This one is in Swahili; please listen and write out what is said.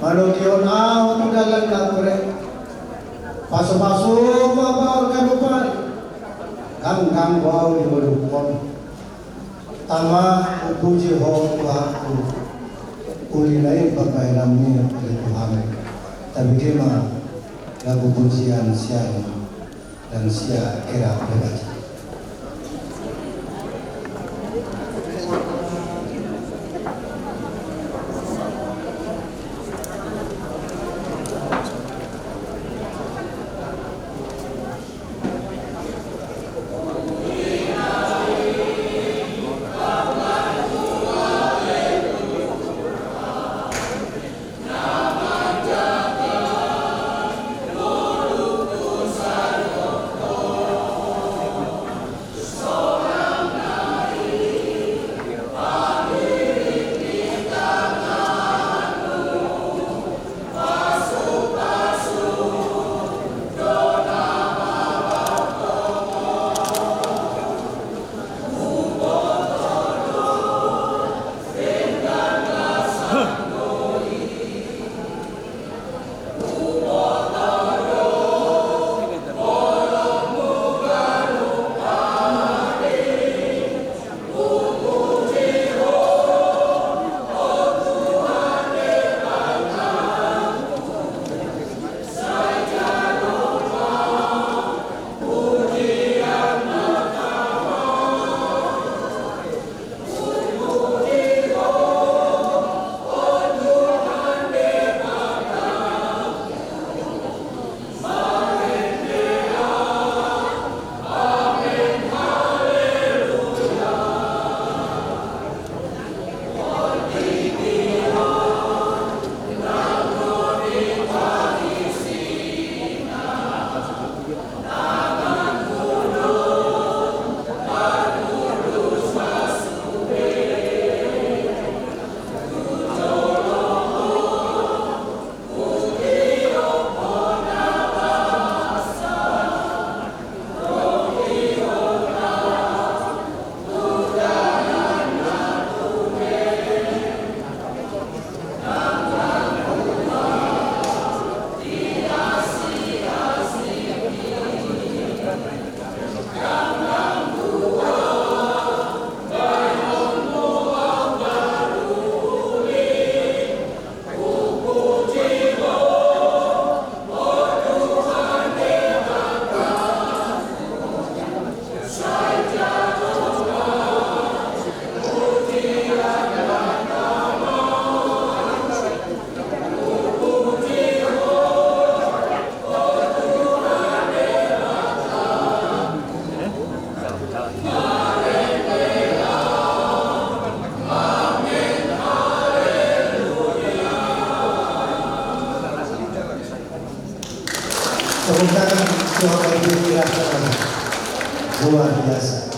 Manukion out dalam kapre. Pasu-pasu mabawar kabupan. Gang-gang bau di balukon. Tama upuji ho Tuhanku. Ulilai pakai namanya oleh Tuhan. Tapi kema lagu pujian siang dan siang kira berbaca. Tepuk tangan Tuhan yang luar biasa.